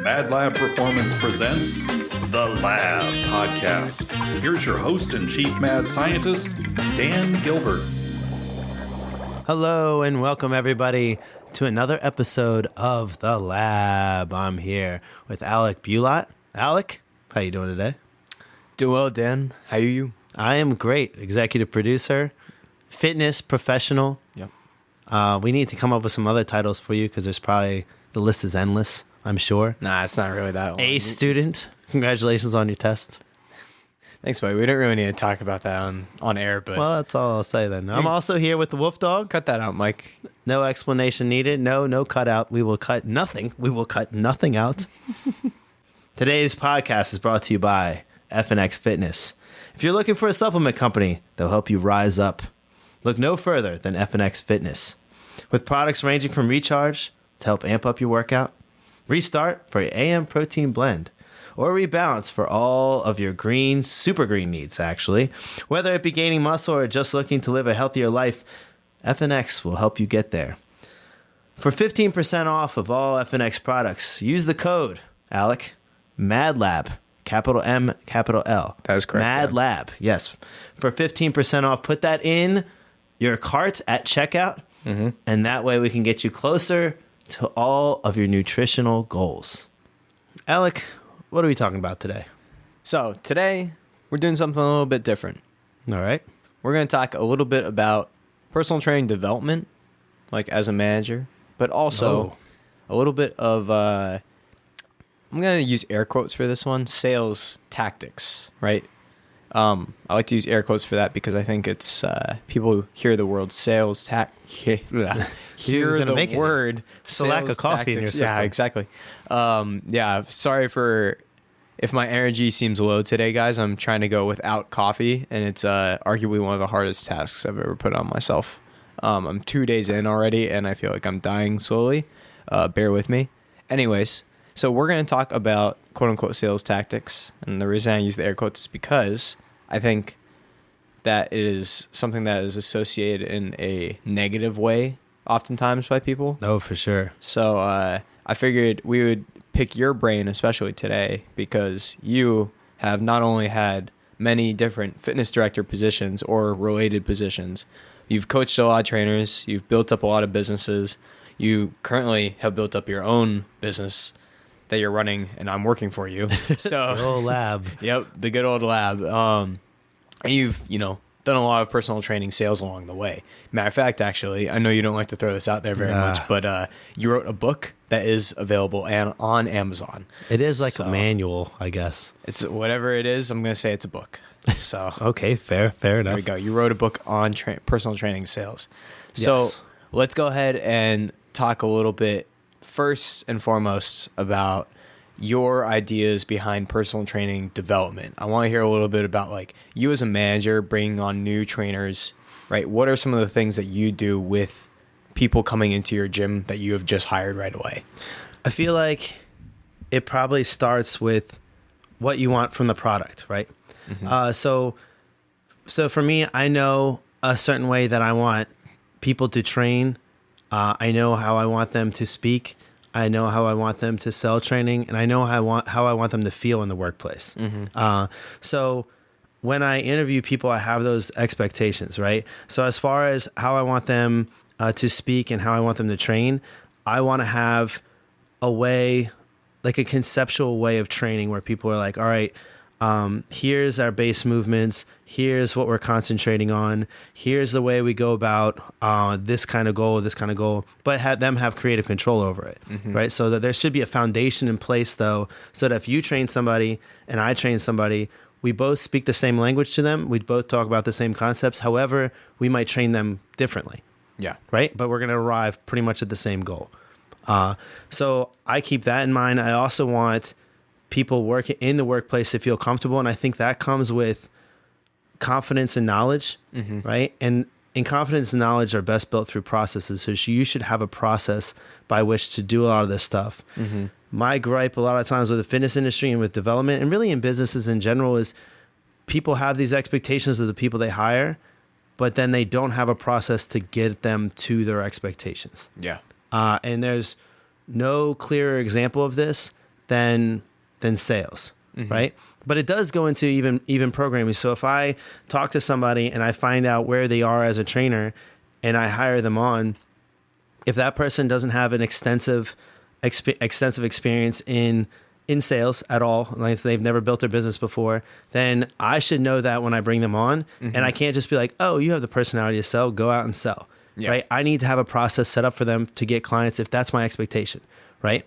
MadLab Performance presents The Lab Podcast. Here's your host and chief mad scientist, Dan Gilbert. Hello and welcome everybody to another episode of The Lab. I'm here with Alec Bulat. Alec, how you doing today? Doing well, Dan. How are you? I am great. Executive producer, fitness professional. Yep. We need to come up with some other titles for you because the list is endless, I'm sure. Nah, it's not really that long. A student. Congratulations on your test. Thanks, buddy. We don't really need to talk about that on air, but Well, that's all I'll say then. I'm also here with the Wolf Dog. cut that out, Mike. No explanation needed. No cutout. We will cut nothing. We will cut nothing out. Today's podcast is brought to you by FNX Fitness. If you're looking for a supplement company that'll help you rise up, look no further than FNX Fitness. With products ranging from recharge to help amp up your workout, restart for your AM protein blend, or rebalance for all of your super green needs, actually. Whether it be gaining muscle or just looking to live a healthier life, FNX will help you get there. For 15% off of all FNX products, use the code, Alec, MadLab, capital M, capital L. That is correct. MadLab, yes. For 15% off, put that in your cart at checkout, and that way we can get you closer to all of your nutritional goals. Alec, what are we talking about today? So today, we're doing something a little bit different. All right. We're going to talk a little bit about personal training development, like as a manager, but also a little bit of, I'm going to use air quotes for this one, sales tactics, right? I like to use air quotes for that because I think it's people hear the word sales hear the word It's the lack of coffee in your system. Yeah, exactly. Sorry for if my energy seems low today, guys. I'm trying to go without coffee, and it's arguably one of the hardest tasks I've ever put on myself. I'm 2 days in already, and I feel like I'm dying slowly. Bear with me. Anyways, so we're going to talk about quote-unquote sales tactics, and the reason I use the air quotes is because I think that it is something that is associated in a negative way oftentimes by people. Oh, for sure. So I figured we would pick your brain, especially today, because you have not only had many different fitness director positions or related positions, you've coached a lot of trainers, you've built up a lot of businesses, you currently have built up your own business that you're running, and I'm working for you. So The old lab. Yep, the good old lab. And you've, done a lot of personal training sales along the way. Matter of fact, actually, I know you don't like to throw this out there very much, but you wrote a book that is available on Amazon. It is like a manual, I guess. It's whatever it is. I'm going to say it's a book. So Okay, fair enough. there we go. You wrote a book on personal training sales. So Yes. let's go ahead and talk a little bit first and foremost about your ideas behind personal training development. I want to hear a little bit about like you as a manager bringing on new trainers, right? What are some of the things that you do with people coming into your gym that you have just hired right away? I feel like it probably starts with what you want from the product, right? So for me, I know a certain way that I want people to train. I know how I want them to speak. I know how I want them to sell training, and I know how I want them to feel in the workplace. So when I interview people, I have those expectations, right? So as far as how I want them to speak and how I want them to train, I want to have a way, like a conceptual way of training where people are like, all right, here's our base movements. Here's what we're concentrating on. Here's the way we go about this kind of goal, but have creative control over it, right? So that there should be a foundation in place, though, so that if you train somebody and I train somebody, we both speak the same language to them. We both talk about the same concepts. However, we might train them differently. Yeah. Right? But we're going to arrive pretty much at the same goal. So I keep that in mind. I also want people working in the workplace to feel comfortable, and I think that comes with confidence and knowledge, right? And confidence and knowledge are best built through processes. So you should have a process by which to do a lot of this stuff. My gripe a lot of times with the fitness industry and with development and really in businesses in general is people have these expectations of the people they hire, but then they don't have a process to get them to their expectations. Yeah. And there's no clearer example of this than sales, right? But it does go into even programming. So if I talk to somebody and I find out where they are as a trainer and I hire them on, if that person doesn't have an extensive experience in sales at all, like if they've never built their business before, then I should know that when I bring them on. And I can't just be like, oh, you have the personality to sell, go out and sell. Yeah. Right? I need to have a process set up for them to get clients if that's my expectation, right?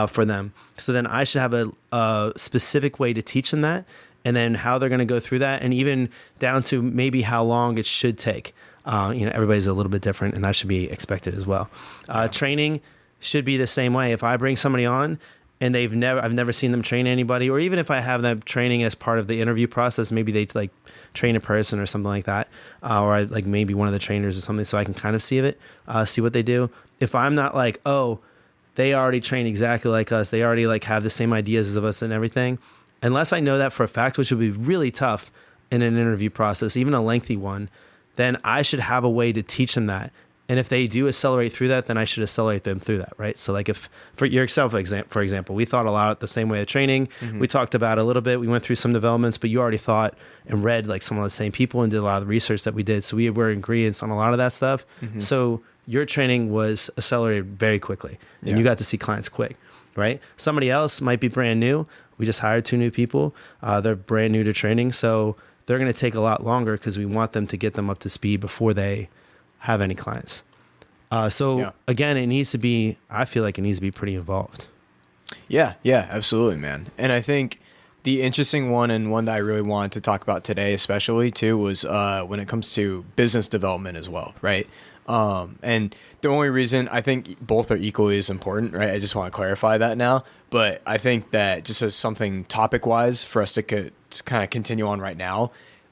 For them. So then I should have a specific way to teach them that, and then how they're going to go through that, and even down to maybe how long it should take. Everybody's a little bit different, and that should be expected as well. Training should be the same way. If I bring somebody on and I've never seen them train anybody, or even if I have them training as part of the interview process, maybe they like train a person or something like that, or I like maybe one of the trainers or something, so I can kind of see what they do. If I'm not like, oh, they already train exactly like us, they already like have the same ideas as us and everything, unless I know that for a fact, which would be really tough in an interview process, even a lengthy one, then I should have a way to teach them that. And if they do accelerate through that, then I should accelerate them through that, right? So like if, for yourself, for example, we thought a lot the same way of training. We talked about it a little bit. We went through some developments, but you already thought and read like some of the same people and did a lot of the research that we did. So we were ingredients on a lot of that stuff. So your training was accelerated very quickly, and you got to see clients quick, right? Somebody else might be brand new. We just hired 2 new people. They're brand new to training. So they're going to take a lot longer because we want them to get them up to speed before they have any clients. Again, I feel like it needs to be pretty involved. Yeah, absolutely, man. And I think the interesting one, and one that I really wanted to talk about today, especially too, was when it comes to business development as well, right? And the only reason I think both are equally as important, right? I just want to clarify that now. But I think that just as something topic wise for us to kind of continue on right now,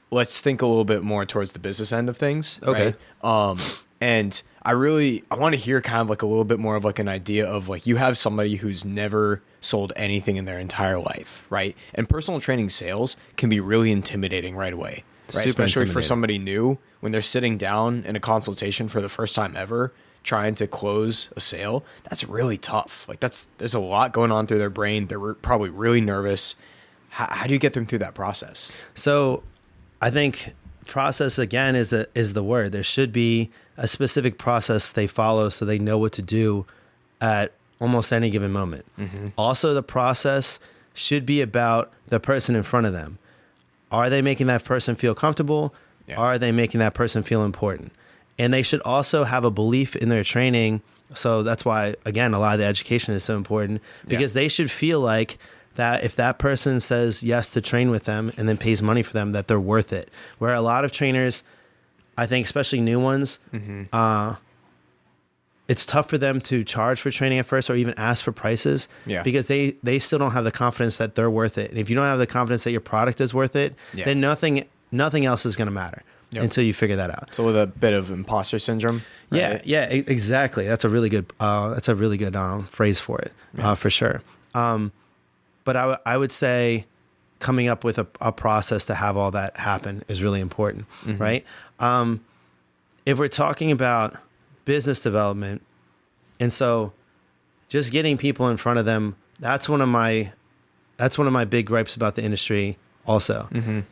let's think a little bit more towards the business end of things. Okay. Right? And I want to hear kind of like a little bit more of like an idea of like, you have somebody who's never sold anything in their entire life, right? And personal training sales can be really intimidating right away, right? Super Especially for intimidating. somebody new when they're sitting down in a consultation for the first time ever, trying to close a sale. That's really tough. Like there's a lot going on through their brain. They're probably really nervous. How do you get them through that process? So I think process again is the word. There should be a specific process they follow so they know what to do at almost any given moment. Also, the process should be about the person in front of them. Are they making that person feel comfortable? Yeah. Are they making that person feel important? And they should also have a belief in their training. So that's why, again, a lot of the education is so important, because they should feel like that if that person says yes to train with them and then pays money for them, that they're worth it. Where a lot of trainers, I think, especially new ones, it's tough for them to charge for training at first or even ask for prices because they still don't have the confidence that they're worth it. And if you don't have the confidence that your product is worth it, then nothing else is going to matter until you figure that out. So with a bit of imposter syndrome. Right? Yeah, exactly. That's a really good phrase for it, for sure. But I would say coming up with a process to have all that happen is really important, right? If we're talking about business development, and so just getting people in front of them, that's one of my big gripes about the industry also.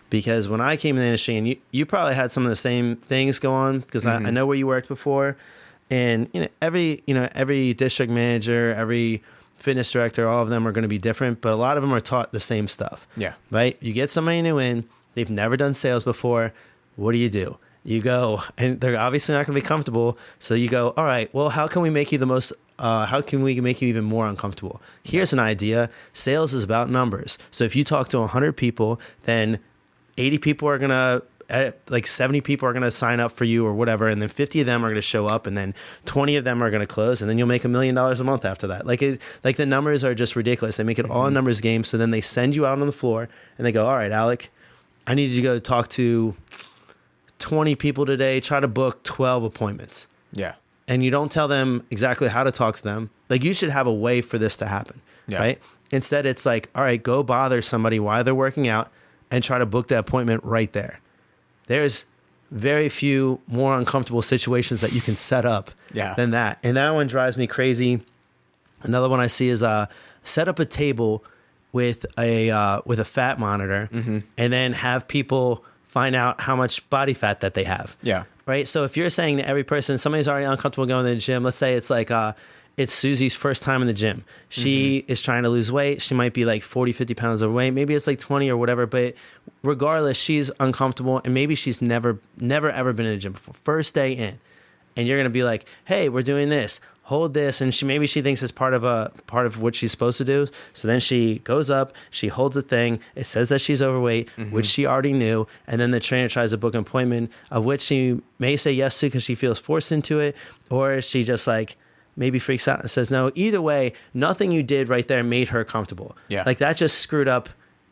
Because when I came in the industry, and you probably had some of the same things go on, because I know where you worked before, and every district manager, every fitness director, all of them are going to be different, but a lot of them are taught the same stuff. Right? You get somebody new in, they've never done sales before. What do? You go, and they're obviously not going to be comfortable. So you go, all right, well, how can we make you even more uncomfortable? Here's an idea. Sales is about numbers. So if you talk to 100 people, then 80 people are going to, like 70 people are going to sign up for you or whatever. And then 50 of them are going to show up, and then 20 of them are going to close. And then you'll make $1 million a month after that. Like the numbers are just ridiculous. They make it all a numbers game. So then they send you out on the floor and they go, all right, Alec, I need you to go talk to 20 people today, try to book 12 appointments. And you don't tell them exactly how to talk to them. Like, you should have a way for this to happen, right? Instead, it's like, all right, go bother somebody while they're working out and try to book that appointment right there. There's very few more uncomfortable situations that you can set up than that. And that one drives me crazy. Another one I see is set up a table with a fat monitor, and then have people find out how much body fat that they have. Yeah. Right. So if you're saying to every person, somebody's already uncomfortable going to the gym, let's say it's like it's Susie's first time in the gym. She is trying to lose weight. She might be like 40, 50 pounds overweight. Maybe it's like 20 or whatever. But regardless, she's uncomfortable, and maybe she's never ever been in the gym before. First day in, and you're gonna be like, "Hey, we're doing this. Hold this," and maybe she thinks it's part of what she's supposed to do. So then she goes up, she holds a thing. It says that she's overweight, which she already knew, and then the trainer tries to book an appointment, of which she may say yes to because she feels forced into it, or she just like maybe freaks out and says no. Either way, nothing you did right there made her comfortable. Yeah, like that just screwed up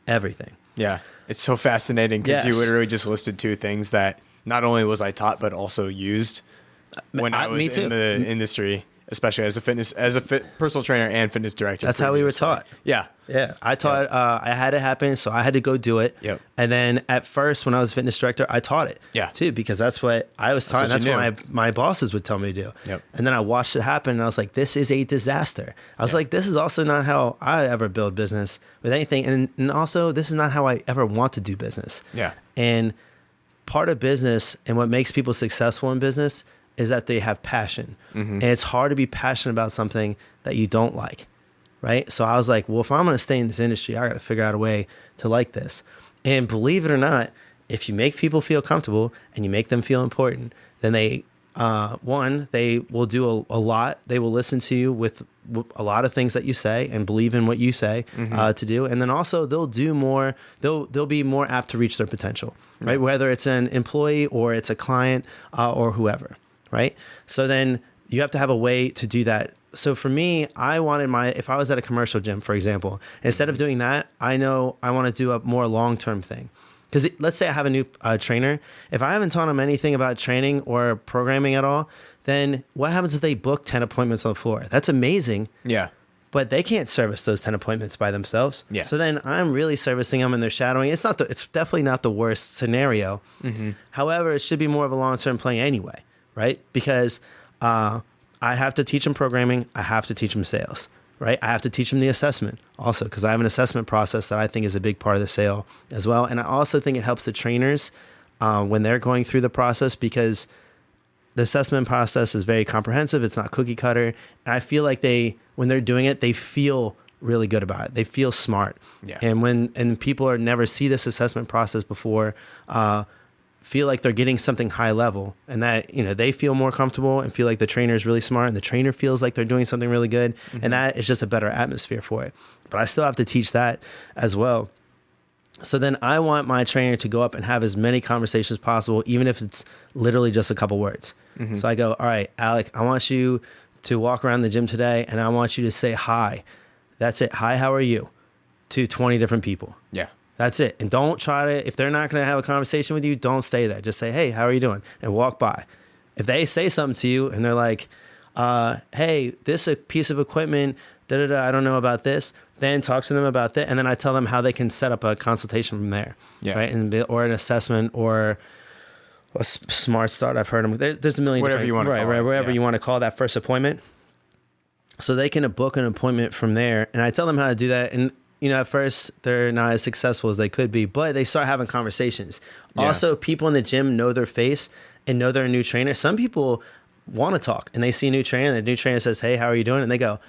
everything. Yeah, it's so fascinating because you Yes. literally just listed two things that not only was I taught but also used when I was me too. in the industry, especially as a personal trainer and fitness director. That's how we were previously. taught. Yeah. Yeah, I taught. I had it happen, so I had to go do it. Yep. And then at first, when I was fitness director, I taught it. Yeah. Too, because that's what I was taught. what That's you what my bosses would tell me to do. Yep. And then I watched it happen, and I was like, "This is a disaster." I was like, "This is also not how I ever build business with anything, and also this is not how I ever want to do business." Yeah. And part of business and what makes people successful in business is that they have passion, and it's hard to be passionate about something that you don't like. Right. So I was like, well, if I'm going to stay in this industry, I got to figure out a way to like this. And believe it or not, if you make people feel comfortable and you make them feel important, then they will do a lot. They will listen to you with a lot of things that you say and believe in what you say to do. And then also they'll do more. They'll be more apt to reach their potential, right? Whether it's an employee or it's a client or whoever, right? So then you have to have a way to do that. So for me, I wanted if I was at a commercial gym, for example, instead of doing that, I know I want to do a more long-term thing. Because let's say I have a new trainer. If I haven't taught them anything about training or programming at all, then what happens if they book 10 appointments on the floor? That's amazing. Yeah. But they can't service those 10 appointments by themselves. Yeah. So then I'm really servicing them and they're shadowing. It's definitely not the worst scenario. However, it should be more of a long-term play anyway, right? Because I have to teach them programming. I have to teach them sales, right? I have to teach them the assessment also because I have an assessment process that I think is a big part of the sale as well. And I also think it helps the trainers when they're going through the process because the assessment process is very comprehensive. It's not cookie cutter. And I feel like when they're doing it, they feel really good about it. They feel smart. Yeah. And people never see this assessment process before, feel like they're getting something high level and that, they feel more comfortable and feel like the trainer is really smart and the trainer feels like they're doing something really good. And that is just a better atmosphere for it. But I still have to teach that as well. So then I want my trainer to go up and have as many conversations as possible, even if it's literally just a couple words. So I go, all right, Alec, I want you to walk around the gym today and I want you to say hi. That's it. Hi, how are you? To 20 different people. Yeah. That's it. And don't try to, if they're not going to have a conversation with you, don't stay there. Just say, hey, how are you doing? And walk by. If they say something to you and they're like, hey, this a piece of equipment, I don't know about this, then talk to them about that. And then I tell them how they can set up a consultation from there. Yeah. Right. Or an assessment or a smart start. I've heard them. There's a million whatever you want to call it. Whatever you want to call that first appointment. So they can book an appointment from there. And I tell them how to do that. And at first they're not as successful as they could be, but they start having conversations. Yeah. Also, people in the gym know their face and know they're a new trainer. Some people want to talk and they see a new trainer and the new trainer says, hey, how are you doing? And they go,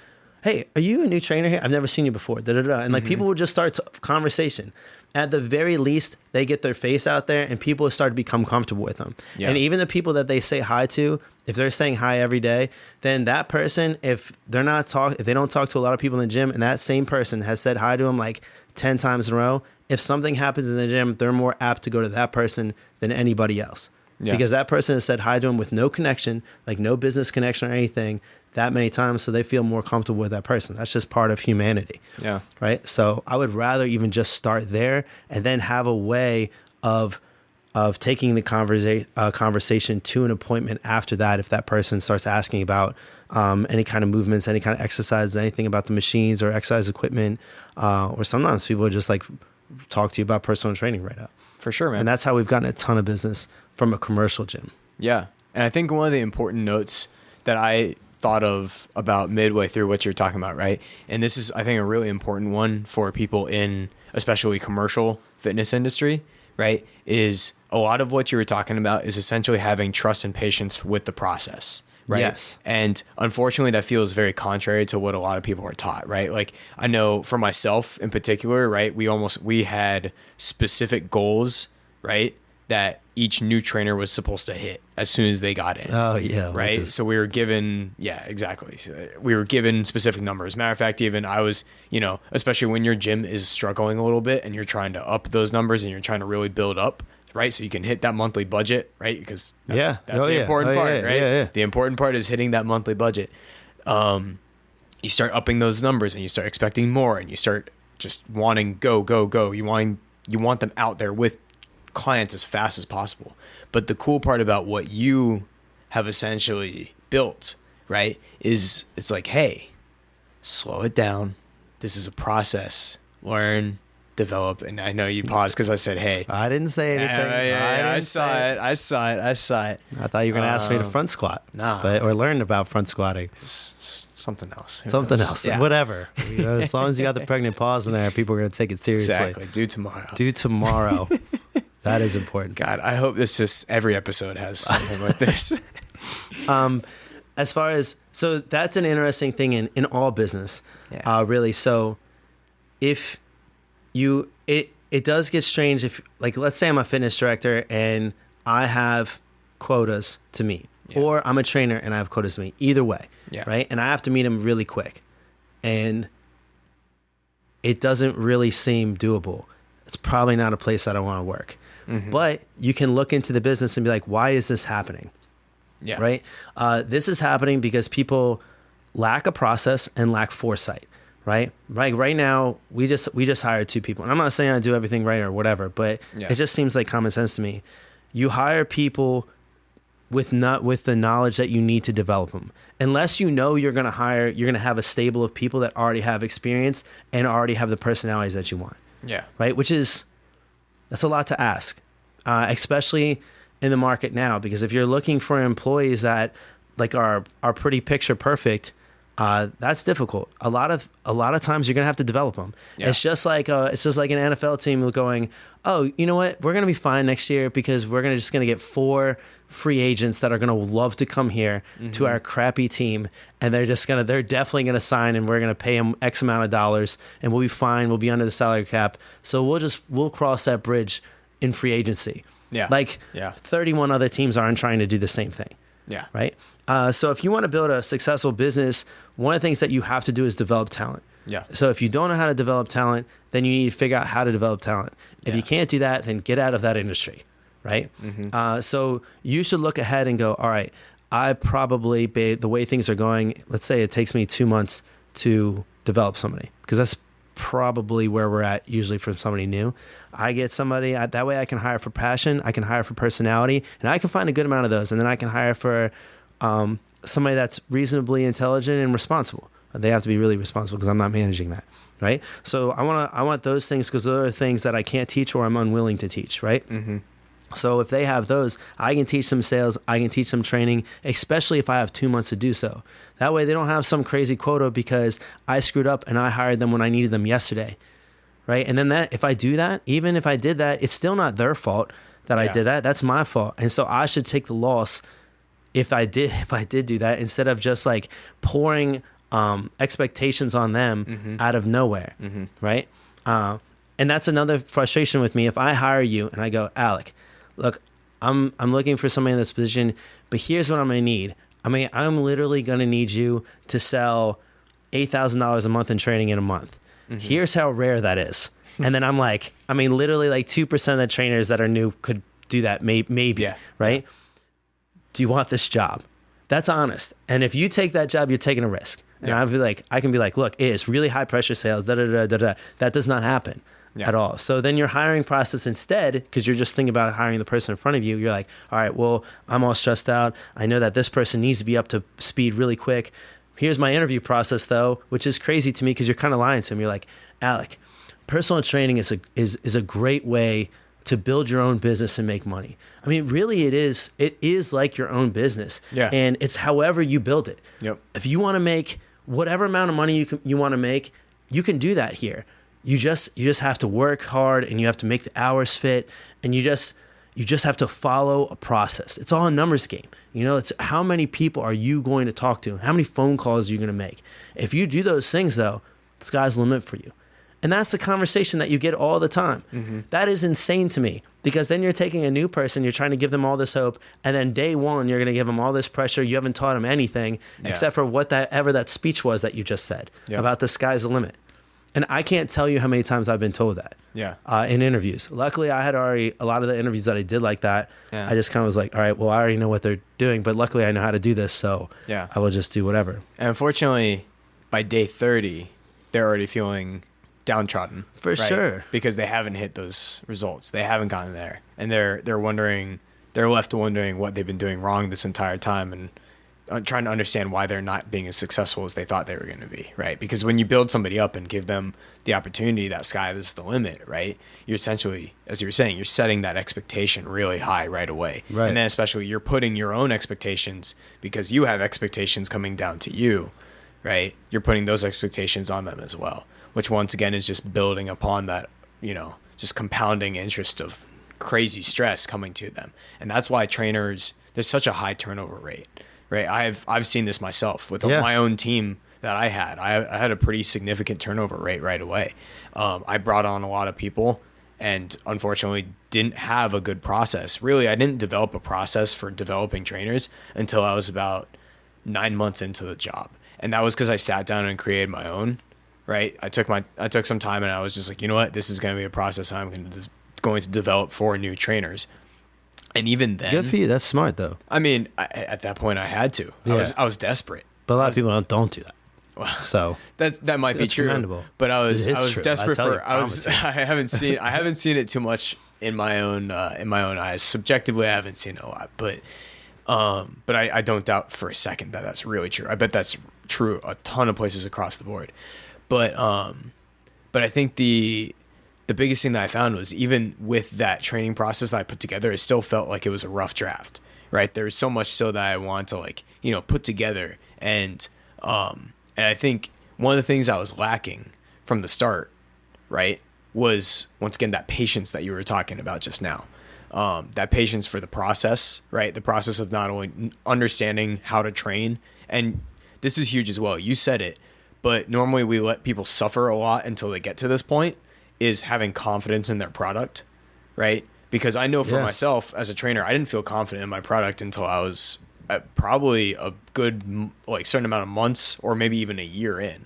hey, are you a new trainer here? I've never seen you before. And like people will just start conversation. At the very least, they get their face out there and people start to become comfortable with them. Yeah. And even the people that they say hi to, if they're saying hi every day, then that person, if they don't talk to a lot of people in the gym and that same person has said hi to them like 10 times in a row, if something happens in the gym, they're more apt to go to that person than anybody else. Yeah. Because that person has said hi to them with no connection, like no business connection or anything that many times. So they feel more comfortable with that person. That's just part of humanity. Yeah. Right. So I would rather even just start there and then have a way of taking the conversation to an appointment after that. If that person starts asking about any kind of movements, any kind of exercise, anything about the machines or exercise equipment, or sometimes people just like talk to you about personal training right now. For sure, man. And that's how we've gotten a ton of business from a commercial gym. Yeah. And I think one of the important notes that I thought of about midway through what you're talking about, right? And this is, I think, a really important one for people in especially commercial fitness industry, right? Is a lot of what you were talking about is essentially having trust and patience with the process, right? Yes. And unfortunately, that feels very contrary to what a lot of people are taught, right? Like, I know for myself in particular, right? We had specific goals, right? That each new trainer was supposed to hit as soon as they got in. Oh yeah. Right. So we were given, exactly. So we were given specific numbers. Matter of fact, even I was, especially when your gym is struggling a little bit and you're trying to up those numbers and you're trying to really build up, right? So you can hit that monthly budget, right? Because that's the important part, right? Yeah. The important part is hitting that monthly budget. You start upping those numbers and you start expecting more and you start just wanting go. You want them out there with clients as fast as possible. But the cool part about what you have essentially built, right, is it's like, hey, slow it down. This is a process. Learn, develop. And I know you paused because I said, hey. I didn't say anything. I saw it. I thought you were going to ask me to front squat. Nah. Or learn about front squatting. Something else. Something else. Yeah. Whatever. As long as you got the pregnant pause in there, people are going to take it seriously. Exactly. Do tomorrow. That is important. God, I hope every episode has something like this. As far as, so that's an interesting thing in all business, really. So if it does get strange if, like, let's say I'm a fitness director and I have quotas to meet, or I'm a trainer and I have quotas to meet, either way, right? And I have to meet them really quick and it doesn't really seem doable. It's probably not a place that I want to work. Mm-hmm. But you can look into the business and be like, why is this happening? Yeah. Right. This is happening because people lack a process and lack foresight. Right. Like right now, we just hired 2 people, and I'm not saying I do everything right or whatever, but it just seems like common sense to me. You hire people with the knowledge that you need to develop them. Unless you're going to have a stable of people that already have experience and already have the personalities that you want. Yeah. Right. That's a lot to ask, especially in the market now, because if you're looking for employees that like are pretty picture perfect, that's difficult. A lot of times you're gonna have to develop them. Yeah. It's just like an NFL team going, oh, you know what? We're gonna be fine next year because we're gonna get 4 free agents that are gonna love to come here to our crappy team, and they're definitely gonna sign, and we're gonna pay them X amount of dollars, and we'll be fine. We'll be under the salary cap, so we'll cross that bridge in free agency. Yeah, 31 other teams aren't trying to do the same thing. Yeah, right. So if you want to build a successful business, one of the things that you have to do is develop talent. Yeah. So if you don't know how to develop talent, then you need to figure out how to develop talent. If you can't do that, then get out of that industry, right? Mm-hmm. So you should look ahead and go, all right, I probably, the way things are going, let's say it takes me 2 months to develop somebody, because that's probably where we're at usually for somebody new. I get somebody, that way I can hire for passion, I can hire for personality, and I can find a good amount of those. And then I can hire for somebody that's reasonably intelligent and responsible. They have to be really responsible because I'm not managing that, right? So I want those things because those are things that I can't teach or I'm unwilling to teach, right? Mm-hmm. So if they have those, I can teach them sales, I can teach them training, especially if I have 2 months to do so. That way they don't have some crazy quota because I screwed up and I hired them when I needed them yesterday, right? And then if I do that, even if I did that, it's still not their fault that I did that. That's my fault. And so I should take the loss if I did do that, instead of just like pouring expectations on them out of nowhere, right? And that's another frustration with me. If I hire you and I go, Alec, look, I'm looking for somebody in this position, but here's what I'm going to need. I mean, I'm literally going to need you to sell $8,000 a month in training in a month. Here's how rare that is. And then I'm like, I mean, literally like 2% of the trainers that are new could do that, maybe, right? Do you want this job? That's honest. And if you take that job, you're taking a risk. And I can be like, look, it's really high pressure sales, That does not happen at all. So then your hiring process instead, because you're just thinking about hiring the person in front of you, you're like, all right, well, I'm all stressed out. I know that this person needs to be up to speed really quick. Here's my interview process though, which is crazy to me because you're kind of lying to him. You're like, Alec, personal training is a great way to build your own business and make money. I mean, really, it is like your own business. Yeah. And it's however you build it. Yep. If you want to make whatever amount of money you want to make, you can do that here. You just have to work hard, and you have to make the hours fit, and you just have to follow a process. It's all a numbers game. It's how many people are you going to talk to? How many phone calls are you going to make? If you do those things, though, the sky's the limit for you. And that's the conversation that you get all the time. Mm-hmm. That is insane to me, because then you're taking a new person, you're trying to give them all this hope, and then day one, you're going to give them all this pressure. You haven't taught them anything except for whatever that speech was that you just said about the sky's the limit. And I can't tell you how many times I've been told that in interviews. Luckily, I had already, a lot of the interviews that I did like that, I just kind of was like, all right, well, I already know what they're doing, but luckily I know how to do this, so I will just do whatever. And unfortunately, by day 30, they're already feeling downtrodden. For sure. Because they haven't hit those results. They haven't gotten there. And they're left wondering what they've been doing wrong this entire time, and trying to understand why they're not being as successful as they thought they were going to be, right? Because when you build somebody up and give them the opportunity, that sky is the limit, right? You're essentially, as you were saying, you're setting that expectation really high right away. Right. And then especially you're putting your own expectations, because you have expectations coming down to you, right? You're putting those expectations on them as well, which once again is just building upon that, just compounding interest of crazy stress coming to them. And that's why trainers, there's such a high turnover rate. Right, I've seen this myself with my own team that I had. I had a pretty significant turnover rate right away. I brought on a lot of people, and unfortunately didn't have a good process. Really, I didn't develop a process for developing trainers until I was about 9 months into the job, and that was because I sat down and created my own. Right, I took some time, and I was just like, you know what, this is going to be a process I'm going to develop for new trainers. And even then, good for you. That's smart, though. I mean, at that point, I had to. Yeah. I was desperate. But a lot of people don't do that. Well, so that might be true. Commendable. But I was true. desperate I for. I haven't seen it too much in my own eyes. Subjectively, I haven't seen it a lot. But I don't doubt for a second that that's really true. I bet that's true a ton of places across the board. But I think the biggest thing that I found was, even with that training process that I put together, it still felt like it was a rough draft, right? There was so much still that I want to put together. And I think one of the things I was lacking from the start, right, was once again, that patience that you were talking about just now. That patience for the process, right? The process of not only understanding how to train, and this is huge as well. You said it, but normally we let people suffer a lot until they get to this point, is having confidence in their product, right? Because I know for myself as a trainer, I didn't feel confident in my product until I was probably a good certain amount of months, or maybe even a year in,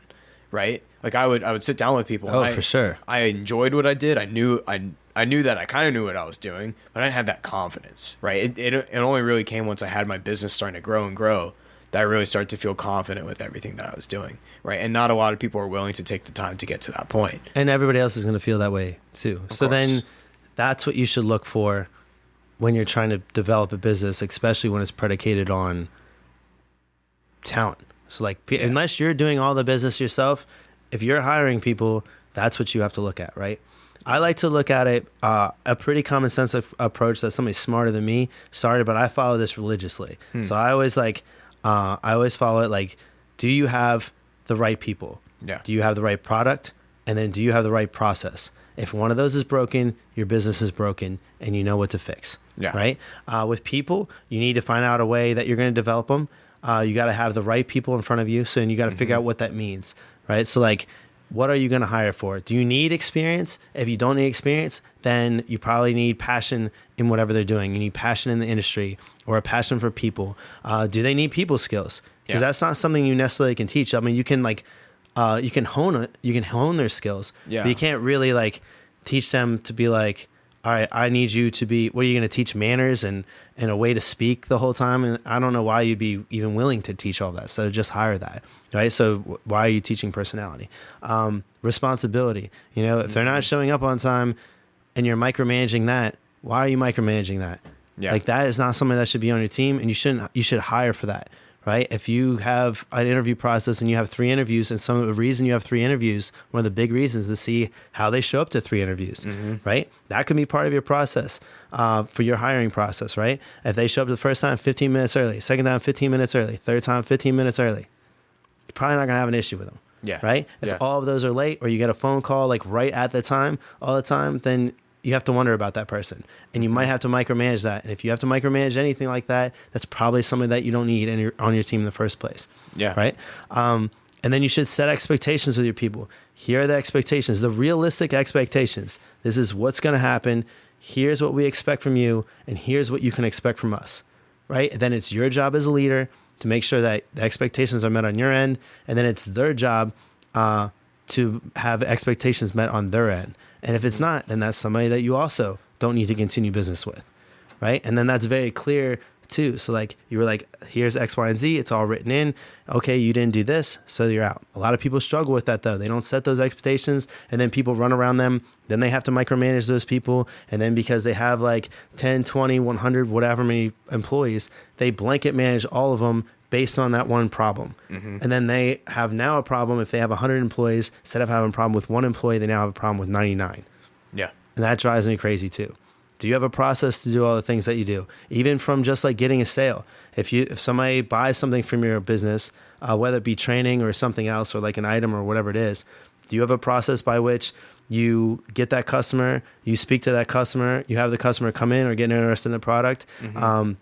right? Like I would sit down with people. Oh, for sure. I enjoyed what I did. I knew that I kind of knew what I was doing, but I didn't have that confidence, right? It only really came once I had my business starting to grow and grow, that I really started to feel confident with everything that I was doing, right? And not a lot of people are willing to take the time to get to that point. And everybody else is going to feel that way too. So then that's what you should look for when you're trying to develop a business, especially when it's predicated on talent. So unless you're doing all the business yourself, if you're hiring people, that's what you have to look at, right? I like to look at it, a pretty common sense approach that somebody smarter than me started, but I follow this religiously. So I always follow it like, do you have the right people? Yeah. Do you have the right product? And then do you have the right process? If one of those is broken, your business is broken, and you know what to fix. Yeah. Right? With people, you need to find out a way that you're going to develop them. You got to have the right people in front of you. So, and you got to figure out what that means. Right? So what are you going to hire for? Do you need experience? If you don't need experience, then you probably need passion in whatever they're doing. You need passion in the industry, or a passion for people. Do they need people skills? Because that's not something you necessarily can teach. I mean, you can you can hone it. You can hone their skills. Yeah. But you can't really teach them to be like, all right, I need you to be, what are you going to teach, manners and a way to speak the whole time? And I don't know why you'd be even willing to teach all that. So just hire that, right? So why are you teaching personality? Responsibility. If they're not showing up on time and you're micromanaging that, why are you micromanaging that? Yeah. That is not something that should be on your team, and you should hire for that, right? If you have an interview process and you have 3 interviews, and some of the reason you have 3 interviews, one of the big reasons is to see how they show up to 3 interviews, right? That could be part of your process for your hiring process, right? If they show up the first time 15 minutes early, second time 15 minutes early, third time 15 minutes early, you're probably not going to have an issue with them. Yeah. Right? If all of those are late, or you get a phone call like right at the time, all the time, then you have to wonder about that person. And you might have to micromanage that. And if you have to micromanage anything like that, that's probably something that you don't need on your team in the first place. Yeah. Right? And then you should set expectations with your people. Here are the expectations, the realistic expectations. This is what's going to happen. Here's what we expect from you. And here's what you can expect from us. Right? And then it's your job as a leader to make sure that the expectations are met on your end, and then it's their job to have expectations met on their end. And if it's not, then that's somebody that you also don't need to continue business with, right? And then that's very clear too. So like you were like, here's X, Y, and Z. It's all written in. Okay, you didn't do this, so you're out. A lot of people struggle with that though. They don't set those expectations, and then people run around them. Then they have to micromanage those people. And then because they have like 10, 20, 100, whatever many employees, they blanket manage all of them based on that one problem. And then they have now a problem if they have 100 employees. Instead of having a problem with one employee, they now have a problem with 99. Yeah. And that drives me crazy too. Do you have a process to do all the things that you do? Even from just like getting a sale. If somebody buys something from your business, whether it be training or something else, or like an item or whatever it is, do you have a process by which you get that customer, you speak to that customer, you have the customer come in or get interested in the product,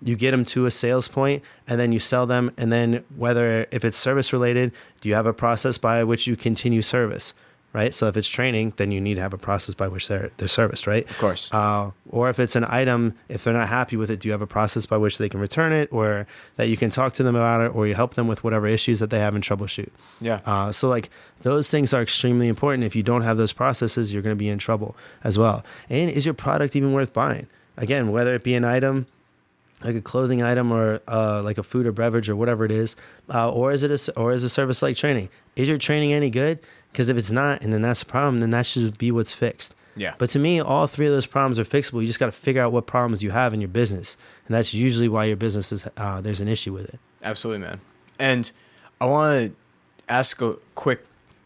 you get them to a sales point, and then you sell them. And then if it's service related, do you have a process by which you continue service? Right. So if it's training, then you need to have a process by which they're serviced, right? Of course. Or if it's an item, if they're not happy with it, do you have a process by which they can return it, or that you can talk to them about it, or you help them with whatever issues that they have and troubleshoot? Yeah. So like those things are extremely important. If you don't have those processes, you're going to be in trouble as well. And is your product even worth buying? Again, whether it be an item, like a clothing item, or like a food or beverage or whatever it is, or is a service like training? Is your training any good? Because if it's not, and then that's the problem, then that should be what's fixed. Yeah. But to me, all 3 of those problems are fixable. You just got to figure out what problems you have in your business, and that's usually why your business is there's an issue with it. Absolutely, man. And I want to ask a quick,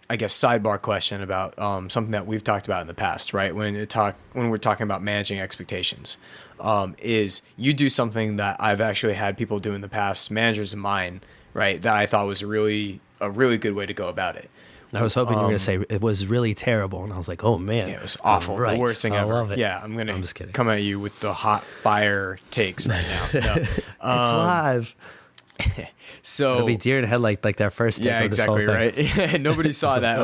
I guess, sidebar question about something that we've talked about in the past, right? When we're talking about managing expectations, is you do something that I've actually had people do in the past, managers of mine, right? That I thought was a really good way to go about it. I was hoping you were going to say it was really terrible, and I was like, oh man, yeah, it was awful, right. The worst thing ever. I love it. Yeah, I'm just kidding. Come at you with the hot fire takes right now. No. It's live. So it'll be deer in headlight like that first. Yeah, exactly right. Nobody saw that.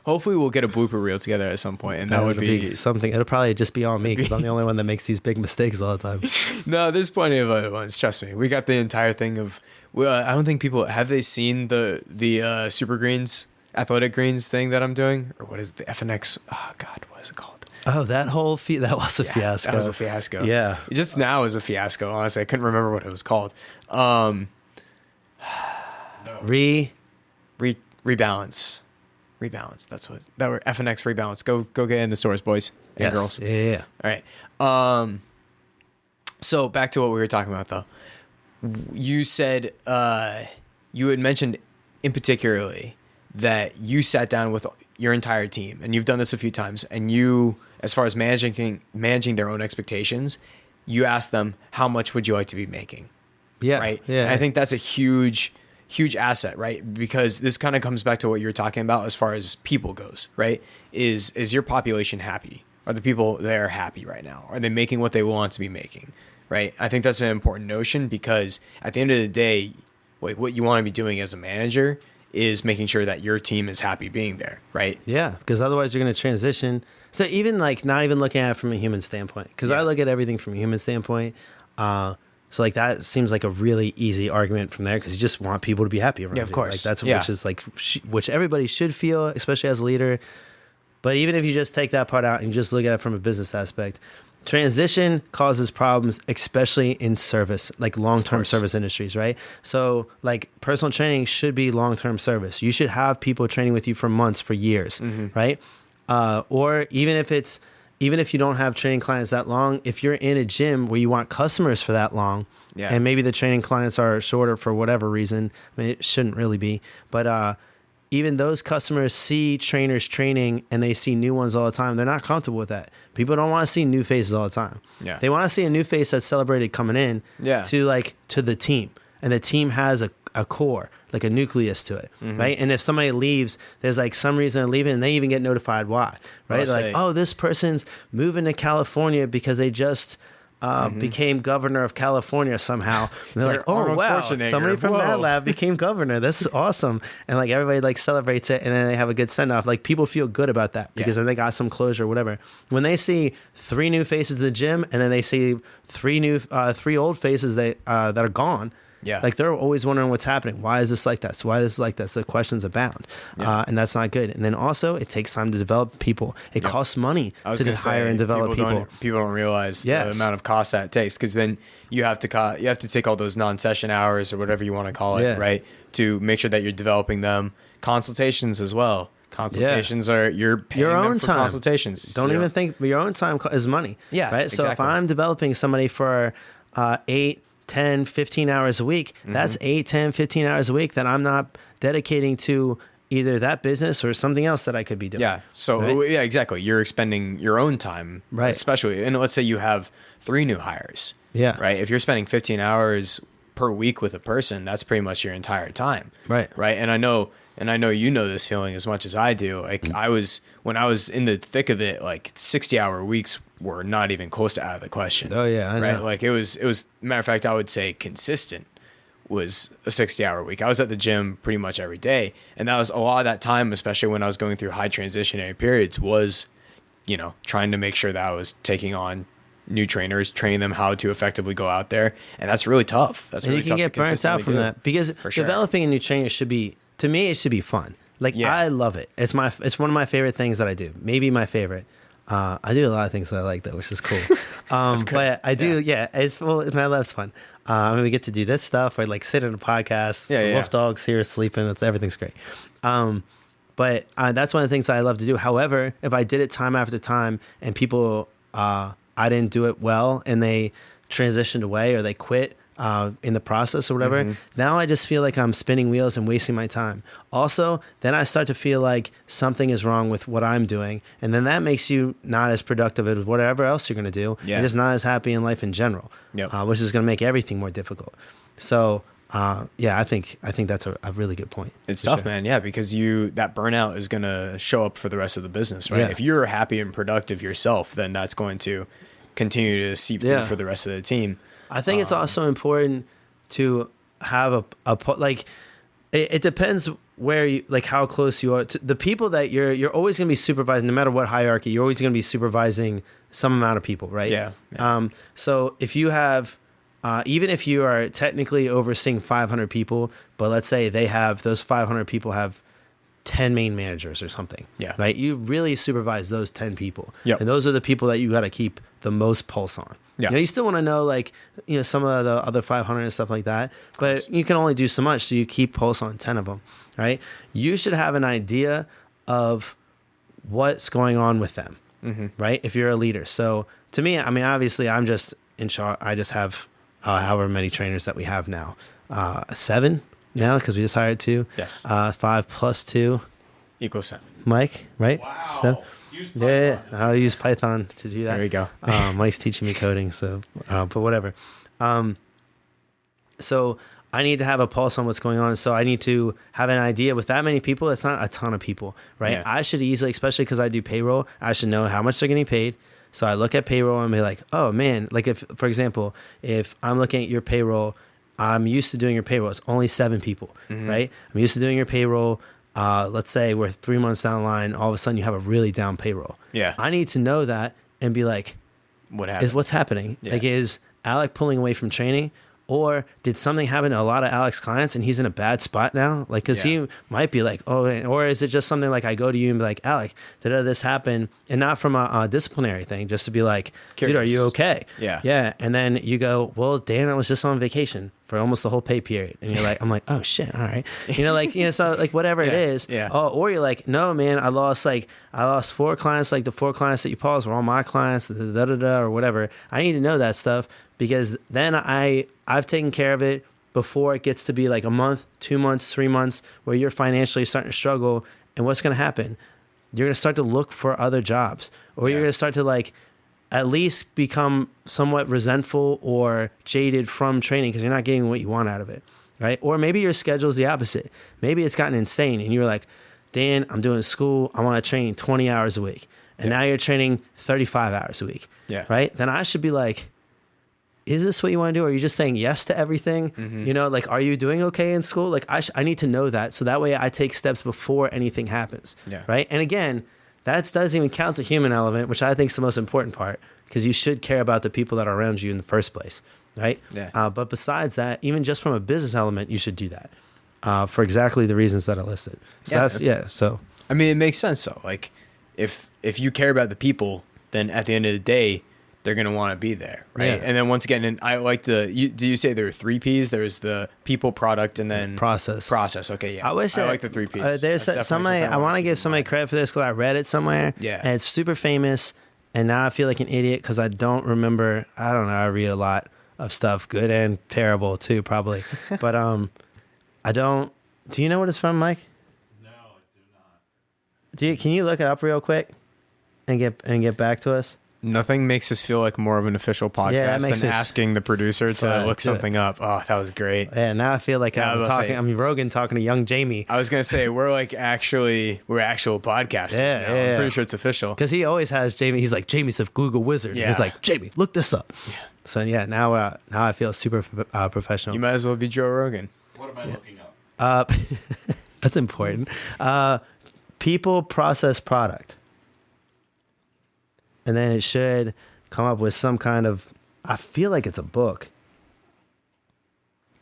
Hopefully we'll get a blooper reel together at some point, and that would be something. It'll probably just be on me because I'm the only one that makes these big mistakes all the time. No, there's plenty of other ones. Trust me. We got the entire thing of. Well, I don't think people have they seen the Super Greens, Athletic Greens thing that I'm doing, or what is it, the FNX? Oh God, what is it called? Oh, that whole that was a fiasco. That was a fiasco. Yeah, just now is a fiasco. Honestly, I couldn't remember what it was called. Rebalance. That's what that were. FNX Rebalance. Go get in the stores, boys and girls. Yeah. All right. So back to what we were talking about, though. You said you had mentioned in particularly that you sat down with your entire team, and you've done this a few times, and you, as far as managing their own expectations, you asked them, how much would you like to be making? Yeah. Right. Yeah. And I think that's a huge asset, right? Because this kind of comes back to what you were talking about as far as people goes, right? Is your population happy? Are the people there happy right now? Are they making what they want to be making? Right. I think that's an important notion, because at the end of the day, like what you want to be doing as a manager is making sure that your team is happy being there. Right. Yeah. Because otherwise you're going to transition. So even like not even looking at it from a human standpoint, because I look at everything from a human standpoint. So like that seems like a really easy argument from there, because you just want people to be happy around you. Yeah, of course. Like that's which is like which everybody should feel, especially as a leader. But even if you just take that part out and you just look at it from a business aspect, transition causes problems, especially in service, like long-term service industries, right? So like personal training should be long-term service. You should have people training with you for months, for years, right? Or even if it's even if you don't have training clients that long, if you're in a gym where you want customers for that long, and maybe the training clients are shorter for whatever reason, I mean, it shouldn't really be, but even those customers see trainers training and they see new ones all the time. They're not comfortable with that. People don't want to see new faces all the time. Yeah. They want to see a new face that's celebrated coming in to the team. And the team has a core, like a nucleus to it, right? And if somebody leaves, there's like some reason they're leaving and they even get notified why, right? Like, oh, this person's moving to California because they just became governor of California somehow. And they're like, oh, wow, somebody from MadLab became governor. That's awesome. And like everybody like celebrates it and then they have a good send off. Like people feel good about that because then they got some closure or whatever. When they see 3 new faces in the gym and then they see 3 old faces that are gone, like they're always wondering what's happening. Why is this like that? So why is this like that? So the questions abound. And that's not good. And then also it takes time to develop people. It costs money to hire and develop people. People don't realize the amount of cost that takes, because then you have to take all those non-session hours or whatever you want to call it, right? To make sure that you're developing them. Consultations as well. Consultations are, you're paying your own them for time. Consultations. Don't even think your own time is money. Yeah, right. So if I'm developing somebody for 8, 10, 15 hours a week, that's 8, 10, 15 hours a week that I'm not dedicating to either that business or something else that I could be doing. Yeah. So exactly. You're expending your own time, right? Especially, and let's say you have 3 new hires. Yeah. Right. If you're spending 15 hours per week with a person, that's pretty much your entire time. Right. Right. And I know you know this feeling as much as I do. Like when I was in the thick of it, like 60-hour weeks were not even close to out of the question. Oh yeah, I know. Like it was matter of fact, I would say consistent was a 60-hour week. I was at the gym pretty much every day, and that was a lot of that time, especially when I was going through high transitionary periods, was, trying to make sure that I was taking on new trainers, training them how to effectively go out there, and that's really tough. That's really tough. You can get burnt out from that because developing a new trainer should be, to me, it should be fun. Like I love it. It's one of my favorite things that I do. Maybe my favorite. I do a lot of things that I like though, which is cool. But I do, MadLab's fun. We get to do this stuff. I like sit in a podcast. The wolf dog's here sleeping. Everything's great. But that's one of the things that I love to do. However, if I did it time after time and people, I didn't do it well and they transitioned away or they quit in the process or whatever, now I just feel like I'm spinning wheels and wasting my time. Also, then I start to feel like something is wrong with what I'm doing, and then that makes you not as productive as whatever else you're going to do, and just not as happy in life in general, which is going to make everything more difficult. So I think that's a really good point. It's tough, man. Yeah, because that burnout is going to show up for the rest of the business, right? If you're happy and productive yourself, then that's going to continue to seep through for the rest of the team. I think it's also important to have it depends where you, like how close you are to the people that you're always going to be supervising, no matter what hierarchy, you're always going to be supervising some amount of people, right? Yeah. So if you have, even if you are technically overseeing 500 people, but let's say those 500 people have 10 main managers or something. Yeah. Right. You really supervise those 10 people. Yep. And those are the people that you got to keep the most pulse on. Yeah. You still want to know some of the other 500 and stuff like that, but you can only do so much. So you keep pulse on 10 of them, right? You should have an idea of what's going on with them, right? If you're a leader. So to me, I mean, obviously I'm just in charge. I just have however many trainers that we have now, 7 now, because we just hired 2. Yes. 5 plus 2 equals 7. Mike, right? Wow. So, I'll use Python to do that. There you go. Mike's teaching me coding, so but whatever. So I need to have a pulse on what's going on. So I need to have an idea. With that many people, it's not a ton of people, right? Yeah. I should easily, especially because I do payroll, I should know how much they're getting paid. So I look at payroll and be like, oh man, like if, for example, if I'm looking at your payroll, I'm used to doing your payroll. It's only 7 people, right? I'm used to doing your payroll. Let's say we're 3 months down the line, all of a sudden you have a really down payroll. Yeah. I need to know that and be like, what's happening? Yeah. Like, is Alec pulling away from training? Or did something happen to a lot of Alec's clients and he's in a bad spot now? Like, because he might be like, oh, or is it just something like I go to you and be like, Alec, did this happen? And not from a disciplinary thing, just to be like, curious. Dude, are you okay? Yeah. Yeah. And then you go, well, Dan, I was just on vacation for almost the whole pay period. And you're like, I'm like, oh shit. All right. So like whatever it is. Yeah. Oh, or you're like, no, man, I lost 4 clients. Like the 4 clients that you paused were all my clients, or whatever. I need to know that stuff because then I've taken care of it before it gets to be like a month, 2 months, 3 months where you're financially starting to struggle. And what's going to happen? You're going to start to look for other jobs, or you're going to start to like at least become somewhat resentful or jaded from training because you're not getting what you want out of it, right? Or maybe your schedule is the opposite. Maybe it's gotten insane and you're like, Dan, I'm doing school. I want to train 20 hours a week. And now you're training 35 hours a week, right? Then I should be like, is this what you want to do? Are you just saying yes to everything? Like, are you doing okay in school? Like, I need to know that. So that way I take steps before anything happens, right? And again, that doesn't even count the human element, which I think is the most important part because you should care about the people that are around you in the first place, right? But besides that, even just from a business element, you should do that for exactly the reasons that are listed. So So I mean, it makes sense though. Like, if you care about the people, then at the end of the day, they're going to want to be there, right? Yeah. And then once again, and I like do you say there are 3 Ps? There's the people, product, and then process. Okay, yeah. I like the 3 Ps. There's somebody, I want to give somebody credit for this because I read it somewhere. Yeah. And it's super famous. And now I feel like an idiot because I don't remember. I don't know. I read a lot of stuff, good and terrible too, probably. But I don't. Do you know what it's from, Mike? No, I do not. Can you look it up real quick and get back to us? Nothing makes us feel like more of an official podcast than asking the producer to look something up. Oh, that was great. Yeah, now I feel like I'm Rogan talking to young Jamie. I was going to say, we're actual podcasters now. I'm pretty sure it's official. Because he always has Jamie. He's like, Jamie's the Google wizard. Yeah. He's like, Jamie, look this up. Yeah. So yeah, now I feel super professional. You might as well be Joe Rogan. What am I looking up? That's important. People, process, product. And then it should come up with some kind of, I feel like it's a book.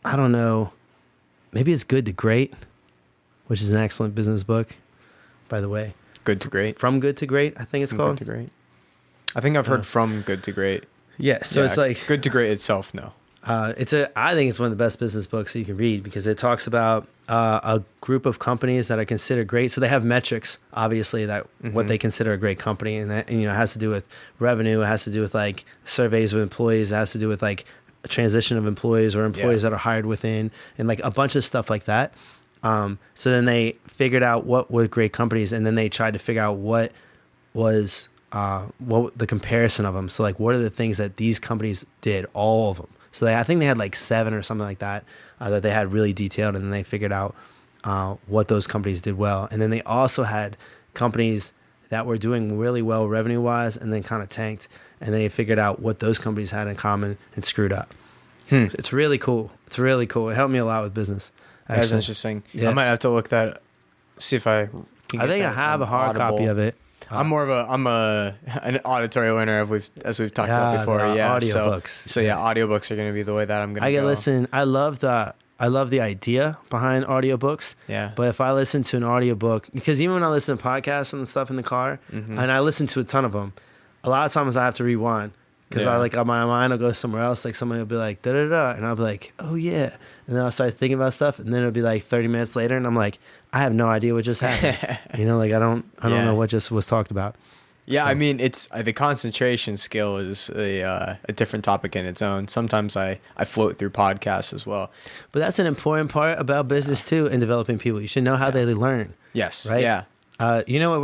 I don't know. Maybe it's Good to Great, which is an excellent business book, by the way. Good to Great. From Good to Great, I think it's called. Good to Great. I think I've heard From Good to Great. Yeah, so it's like Good to Great itself, no. I think it's one of the best business books that you can read because it talks about a group of companies that are considered great. So they have metrics, obviously, that what they consider a great company, and that it has to do with revenue, it has to do with like surveys of employees, it has to do with like a transition of employees or employees that are hired within, and like a bunch of stuff like that. So then they figured out what were great companies, and then they tried to figure out what was what the comparison of them. So like, what are the things that these companies did? All of them. So I think they had like 7 or something like that that they had really detailed, and then they figured out what those companies did well. And then they also had companies that were doing really well revenue-wise and then kind of tanked, and they figured out what those companies had in common and screwed up. So it's really cool. It helped me a lot with business. Actually. That's interesting. Yeah. I might have to look that, see if I can I get think I that have on a hard Audible. copy of it. I'm an auditory learner as we've talked about before. Yeah, audiobooks. So audiobooks are going to be the way that I'm going to I go. can listen. I love the idea behind audiobooks. Yeah. But if I listen to an audiobook, because even when I listen to podcasts and stuff in the car, and I listen to a ton of them, a lot of times I have to rewind because my mind will go somewhere else. Like somebody will be like da da da, and I'll be like, oh yeah, and then I'll start thinking about stuff, and then it'll be like 30 minutes later, and I'm like, I have no idea what just happened. Like I don't know what just was talked about. Yeah, So. I mean, it's the concentration skill is a different topic in its own. Sometimes I float through podcasts as well. But that's an important part about business too, in developing people. You should know how they learn. Yes. Right. Yeah. Do you know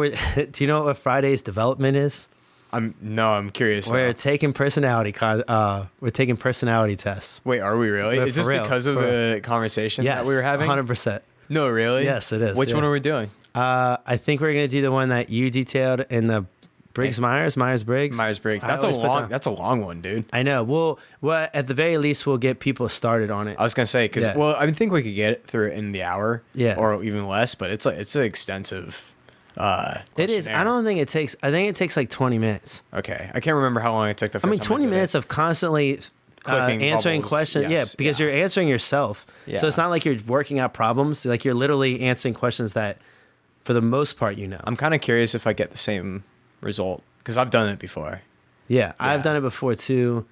what Friday's development is? I'm curious. We're taking personality tests. Wait, are we really? But Is this for real, because of the conversation that we were having? 100%. No, really? Yes, it is. Which one are we doing? I think we're gonna do the one that you detailed in the Myers-Briggs. Myers-Briggs. That's a long one, dude. I know. Well, at the very least, we'll get people started on it. I was gonna say because I think we could get it through in the hour, or even less. But it's an extensive. It is. I don't think it takes. I think it takes like 20 minutes. Okay, I can't remember how long it took the first time 20 minutes of constantly answering bubbles. questions. Yes. Because you're answering yourself. Yeah. So it's not like you're working out problems. Like you're literally answering questions that, for the most part, you know. I'm kind of curious if I get the same result because I've done it before. Yeah, I've done it before too.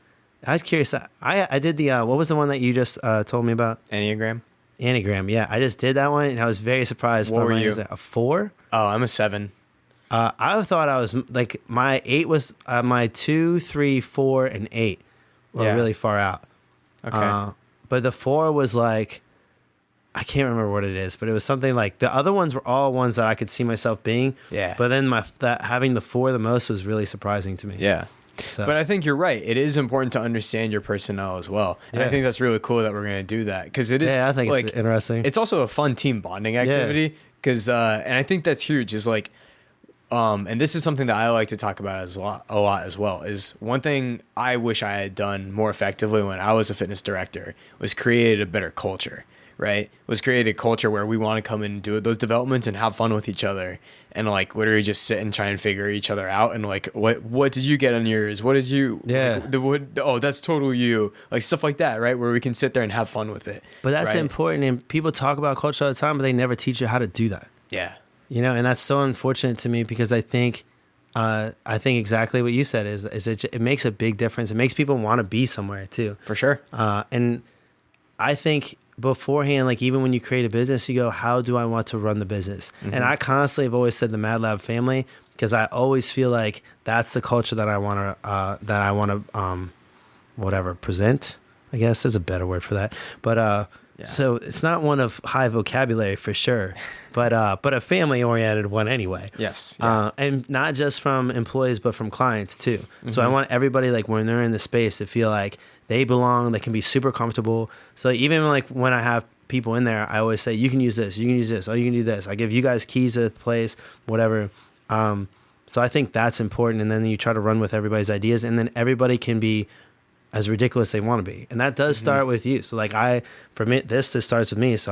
I'm curious. I did the what was the one that you just told me about? Enneagram. Enneagram. Yeah, I just did that one, and I was very surprised. What by were mine. you? Is it a 4? Oh, I'm a 7. I thought I was like my 8 was my 2, 3, 4, and 8 were really far out. Okay. But the 4 was like, I can't remember what it is, but it was something like the other ones were all ones that I could see myself being. Yeah. But then that having the 4 the most was really surprising to me. Yeah. So. But I think you're right. It is important to understand your personnel as well. And I think that's really cool that we're going to do that because it is. Yeah, I think like, it's interesting. It's also a fun team bonding activity because, and I think that's huge. Is like, and this is something that I like to talk about a lot as well. Is one thing I wish I had done more effectively when I was a fitness director was created a better culture. Right, was create a culture where we want to come in and do those developments and have fun with each other, and like literally just sit and try and figure each other out. And like, what did you get on yours? What did you? Yeah. Oh, that's totally you. Like stuff like that, right? Where we can sit there and have fun with it. But that's right? important, and people talk about culture all the time, but they never teach you how to do that. Yeah. You know, and that's so unfortunate to me because I think exactly what you said is it makes a big difference. It makes people want to be somewhere too. For sure. And I think beforehand, like even when you create a business, you go, how do I want to run the business? Mm-hmm. And I constantly have always said the MadLab family because I always feel like that's the culture that I want to whatever present. I guess there's a better word for that. But so it's not one of high vocabulary for sure, but a family oriented one anyway. Yes. Yeah. And not just from employees, but from clients too. Mm-hmm. So I want everybody, like when they're in the space, to feel like they belong, they can be super comfortable. So even like when I have people in there, I always say, you can use this, you can use this, oh, you can do this. I give you guys keys to the place, whatever. So I think that's important. And then you try to run with everybody's ideas, and then everybody can be as ridiculous as they want to be. And that does start with you. So like for me, this starts with me. So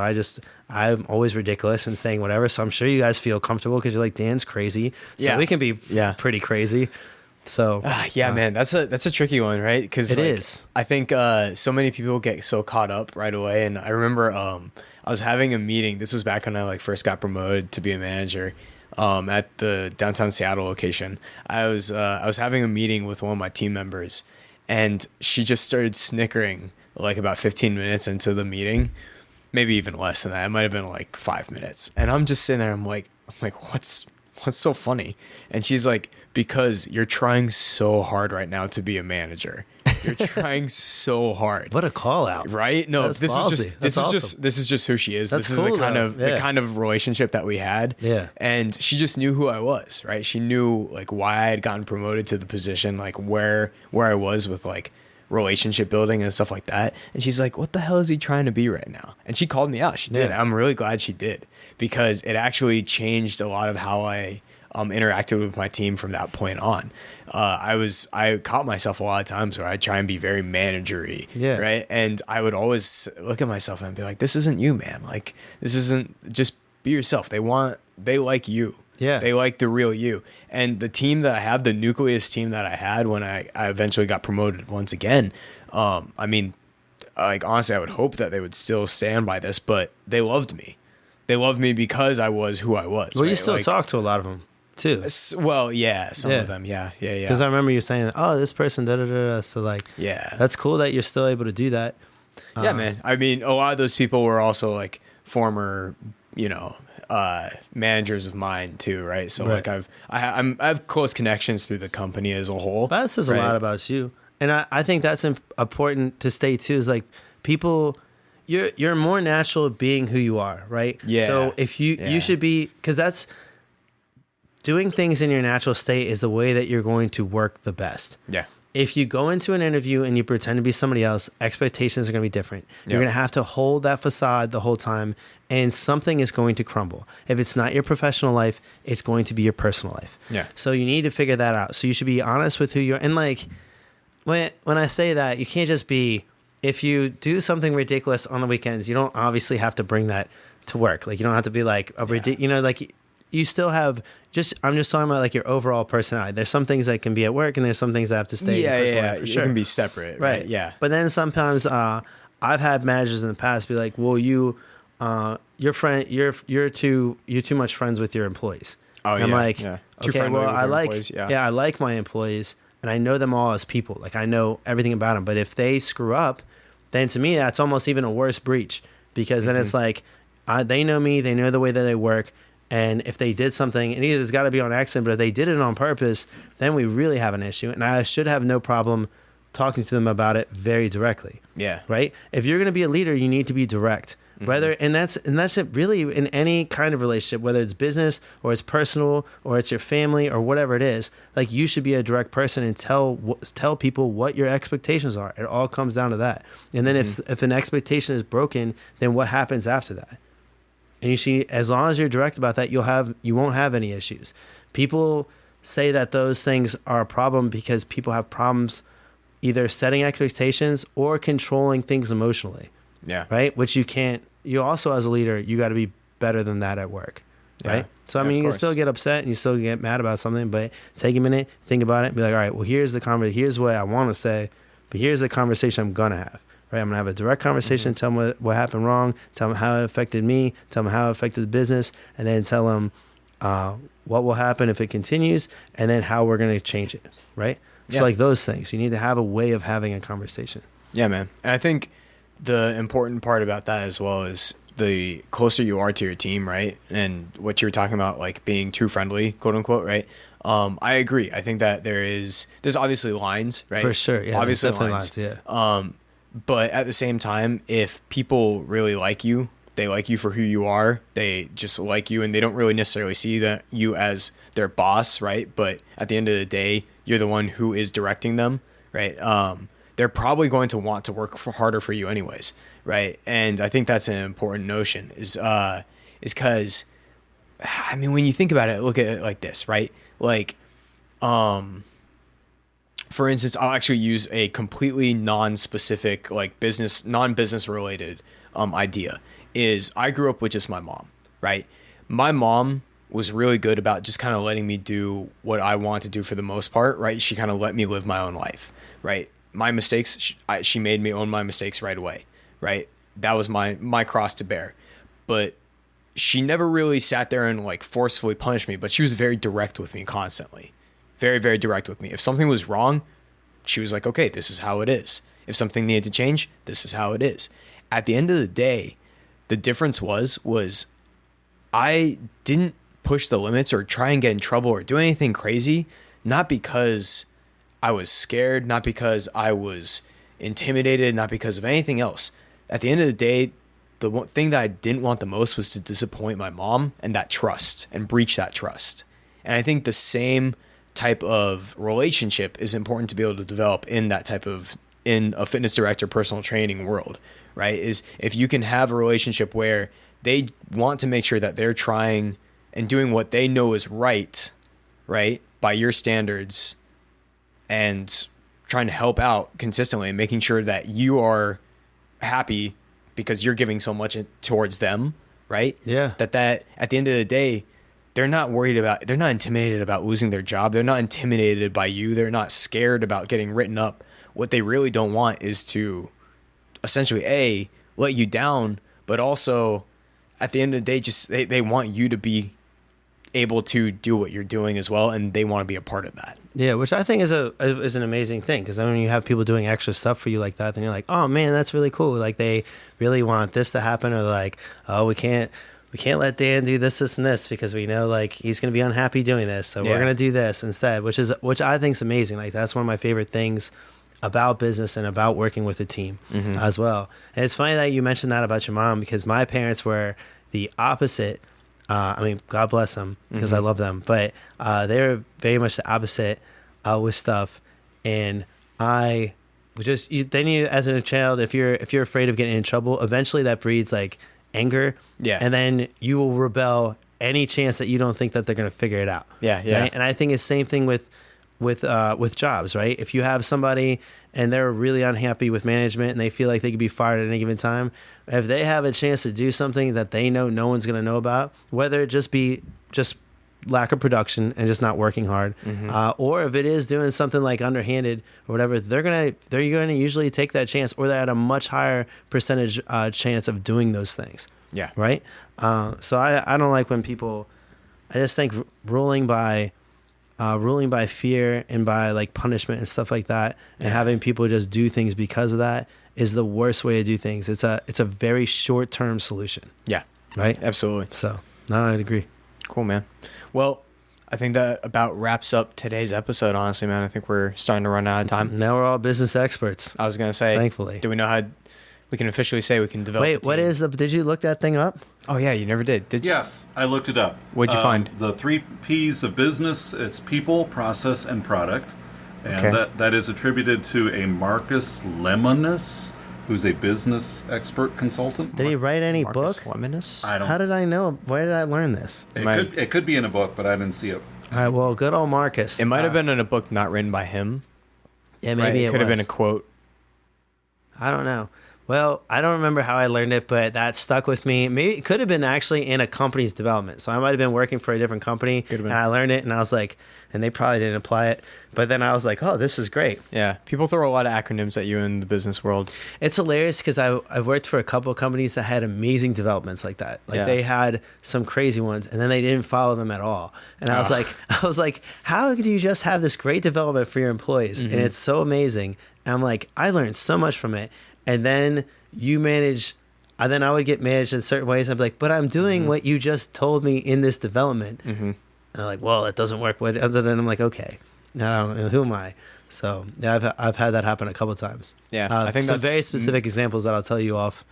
I'm always ridiculous and saying whatever. So I'm sure you guys feel comfortable because you're like, Dan's crazy. So we can be pretty crazy. So man, that's a tricky one, right? Because it is. I think so many people get so caught up right away. And I remember I was having a meeting. This was back when I first got promoted to be a manager at the downtown Seattle location. I was having a meeting with one of my team members, and she just started snickering like about 15 minutes into the meeting, maybe even less than that. It might have been like 5 minutes. And I'm just sitting there. I'm like, what's so funny? And she's like, because you're trying so hard right now to be a manager. You're trying so hard. What a call out, right? No, this is just who she is. That's this cool, is the kind of relationship that we had. Yeah. And she just knew who I was, right? She knew like why I had gotten promoted to the position, like where I was with like relationship building and stuff like that. And she's like, what the hell is he trying to be right now? And she called me out. She did. I'm really glad she did, because it actually changed a lot of how I interacted with my team from that point on. I caught myself a lot of times where I try and be very managery, right? And I would always look at myself and be like, this isn't you, man. Like, this isn't, just be yourself. They like you. Yeah. They like the real you. And the team that I have, the nucleus team that I had when I eventually got promoted once again, I mean, like, honestly, I would hope that they would still stand by this, but they loved me. They loved me because I was who I was. Well, right? you still talk to a lot of them too. Well, yeah, some of them, yeah. Because I remember you saying, "Oh, this person, da da da." So like, that's cool that you're still able to do that. Yeah, man. I mean, a lot of those people were also like former, managers of mine too, right? So like, I have close connections through the company as a whole. That says a lot about you, and I think that's important to state too. Is like people. You're more natural being who you are, right? Yeah. So if you should be, because that's doing things in your natural state is the way that you're going to work the best. Yeah. If you go into an interview and you pretend to be somebody else, expectations are going to be different. You're going to have to hold that facade the whole time, and something is going to crumble. If it's not your professional life, it's going to be your personal life. Yeah. So you need to figure that out. So you should be honest with who you are. And like, when I say that, you can't just be, if you do something ridiculous on the weekends, you don't obviously have to bring that to work. Like, you don't have to be like like you still have I'm just talking about like your overall personality. There's some things that can be at work, and there's some things that have to stay in your personal life for sure. It can be separate, right? Yeah. But then sometimes I've had managers in the past be like, well, you're too much friends with your employees. Oh, and I'm like, Too okay, friendly well, with I your like, employees, I like my employees, and I know them all as people. Like I know everything about them. But if they screw up, then to me, that's almost even a worse breach, because then it's like, they know me, they know the way that they work. And if they did something, and either it's got to be on accident, but if they did it on purpose, then we really have an issue. And I should have no problem talking to them about it very directly. Yeah. Right. If you're going to be a leader, you need to be direct. Whether and that's it really in any kind of relationship, whether it's business or it's personal or it's your family or whatever it is. Like you should be a direct person and tell people what your expectations are. It all comes down to that. And then if an expectation is broken, then what happens after that? And you see, as long as you're direct about that, you won't have any issues. People say that those things are a problem because people have problems either setting expectations or controlling things emotionally. Yeah. Right. Which you can't. You also, as a leader, you got to be better than that at work. Right. Yeah. So, I mean, you can still get upset and you still get mad about something, but take a minute, think about it, and be like, all right, well, here's what I want to say, but here's the conversation I'm going to have. Right. I'm going to have a direct conversation, tell them what happened wrong, tell them how it affected me, tell them how it affected the business, and then tell them what will happen if it continues, and then how we're going to change it. Right. Yeah. So, like those things, you need to have a way of having a conversation. Yeah, man. And I think the important part about that as well is the closer you are to your team, right? And what you were talking about, like being too friendly, quote unquote, right? I agree. I think that there's obviously lines, right? For sure. Yeah. Obviously lines. Yeah. But at the same time, if people really like you, they like you for who you are, they just like you, and they don't really necessarily see that you as their boss, right? But at the end of the day, you're the one who is directing them, right? They're probably going to want to work harder for you anyways, right? And I think that's an important notion is because, I mean, when you think about it, look at it like this, right? Like, for instance, I'll actually use a completely non-specific, like non-business related idea. Is I grew up with just my mom, right? My mom was really good about just kind of letting me do what I want to do for the most part, right? She kind of let me live my own life, right? My mistakes, she made me own my mistakes right away, right? That was my cross to bear. But she never really sat there and like forcefully punished me, but she was very direct with me constantly. Very, very direct with me. If something was wrong, she was like, okay, this is how it is. If something needed to change, this is how it is. At the end of the day, the difference was I didn't push the limits or try and get in trouble or do anything crazy, not because I was scared, not because I was intimidated, not because of anything else. At the end of the day, the one thing that I didn't want the most was to disappoint my mom and that trust and breach that trust. And I think the same type of relationship is important to be able to develop in a fitness director, personal training world, right? Is if you can have a relationship where they want to make sure that they're trying and doing what they know is right, by your standards, and trying to help out consistently and making sure that you are happy because you're giving so much towards them, right? Yeah. That at the end of the day, they're not intimidated about losing their job. They're not intimidated by you. They're not scared about getting written up. What they really don't want is to essentially let you down, but also at the end of the day, just they want you to be able to do what you're doing as well, and they want to be a part of that. Yeah, which I think is an amazing thing, because when you have people doing extra stuff for you like that, then you're like, oh man, that's really cool. Like they really want this to happen, or like, oh, we can't let Dan do this, and this because we know like he's going to be unhappy doing this, so we're going to do this instead, which I think is amazing. Like that's one of my favorite things about business and about working with a team as well. And it's funny that you mentioned that about your mom, because my parents were the opposite. I mean, God bless them, because I love them, but they're very much the opposite with stuff. And I would just as a child, if you're afraid of getting in trouble, eventually that breeds like anger. Yeah. And then you will rebel any chance that you don't think that they're going to figure it out. Yeah. Yeah. Right? And I think it's the same thing with jobs, right? If you have somebody and they're really unhappy with management and they feel like they could be fired at any given time, if they have a chance to do something that they know no one's going to know about, whether it just be just lack of production and just not working hard, or if it is doing something like underhanded or whatever, they're going to usually take that chance, or they're at a much higher percentage chance of doing those things. Yeah. Right. So I don't like when people, I just think ruling by ruling by fear and by like punishment and stuff like that, and having people just do things because of that is the worst way to do things. It's a very short-term solution. Yeah. Right? Absolutely. So, no, I'd agree. Cool, man. Well, I think that about wraps up today's episode, honestly, man. I think we're starting to run out of time. Now we're all business experts. I was going to say, thankfully. Do we know how we can officially say we can develop Wait, what is did you look that thing up? Oh, yeah, you never did you? Yes, I looked it up. What'd you find? The 3 P's of business, it's people, process, and product. And that is attributed to a Marcus Lemonis, who's a business expert consultant. Did he write any Marcus book? Lemonis? How did I know? Where did I learn this? It could be in a book, but I didn't see it. All right, well, good old Marcus. It might have been in a book not written by him. Yeah, maybe right? It could have been a quote. I don't know. Well, I don't remember how I learned it, but that stuck with me. Maybe it could have been actually in a company's development. So I might have been working for a different company, and I learned it, and I was like, and they probably didn't apply it. But then I was like, oh, this is great. Yeah, people throw a lot of acronyms at you in the business world. It's hilarious because I've worked for a couple of companies that had amazing developments like that. Like they had some crazy ones, and then they didn't follow them at all. And I was like, how could you just have this great development for your employees? And it's so amazing. And I'm like, I learned so much from it. And then you manage, then I would get managed in certain ways. I'd be like, but I'm doing what you just told me in this development. And they're like, well, it doesn't work. Other than I'm like, okay, now who am I? So yeah, I've had that happen a couple of times. Yeah, I think some that's very specific examples that I'll tell you off.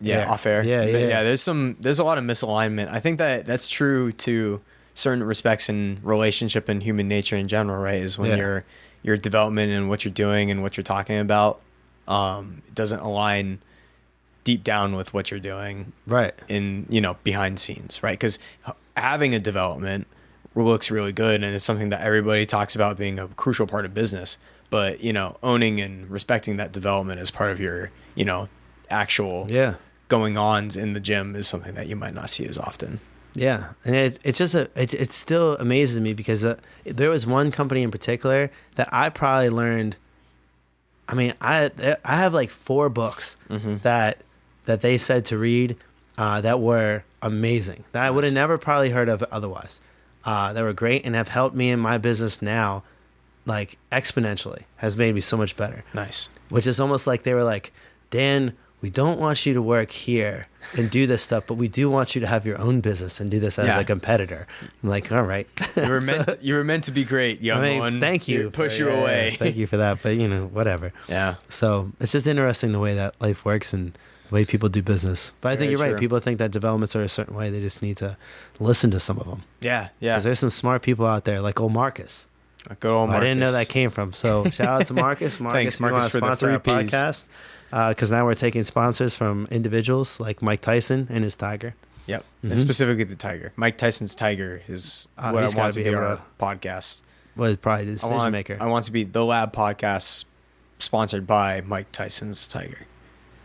Off air. Yeah. There's a lot of misalignment. I think that's true to certain respects in relationship and human nature in general, right? Is when your development and what you're doing and what you're talking about it doesn't align deep down with what you're doing, right? In behind scenes, right? Because having a development looks really good, and it's something that everybody talks about being a crucial part of business. But owning and respecting that development as part of your actual going ons in the gym is something that you might not see as often. Yeah, and it still amazes me because there was one company in particular that I probably learned. I mean, I have like 4 books that they said to read that were amazing that I would have never probably heard of otherwise. That were great and have helped me in my business now, like exponentially. Has made me so much better. Nice. Which is almost like they were like, Dan, we don't want you to work here and do this stuff, but we do want you to have your own business and do this as a competitor. I'm like, all right. You were meant to be great, young one. Thank you. Push you away. Thank you for that. But whatever. Yeah. So it's just interesting the way that life works and the way people do business. But I think you're right. People think that developments are a certain way. They just need to listen to some of them. Yeah. Because there's some smart people out there, like old Marcus. Good old Marcus. I didn't know that came from. So shout out to Marcus. Thanks, Marcus, for sponsor our podcast. Because now we're taking sponsors from individuals like Mike Tyson and his Tiger. Yep. And specifically the Tiger. Mike Tyson's Tiger is what I want to be our podcast. Was probably the decision maker. I want to be the Lab podcast sponsored by Mike Tyson's Tiger.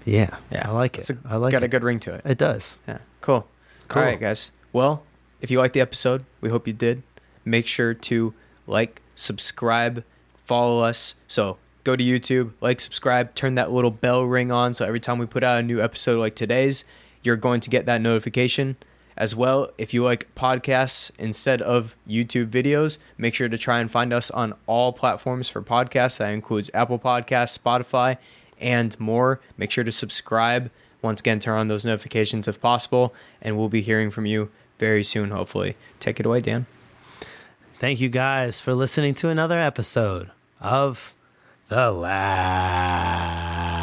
Yeah. I like it. Got a good ring to it. It does. Yeah. Cool. All right, guys. Well, if you liked the episode, we hope you did. Make sure to like, subscribe, follow us. So go to YouTube, like, subscribe, turn that little bell ring on so every time we put out a new episode like today's, you're going to get that notification. As well, if you like podcasts instead of YouTube videos, make sure to try and find us on all platforms for podcasts. That includes Apple Podcasts, Spotify, and more. Make sure to subscribe. Once again, turn on those notifications if possible, and we'll be hearing from you very soon, hopefully. Take it away, Dan. Thank you guys for listening to another episode of The Lab.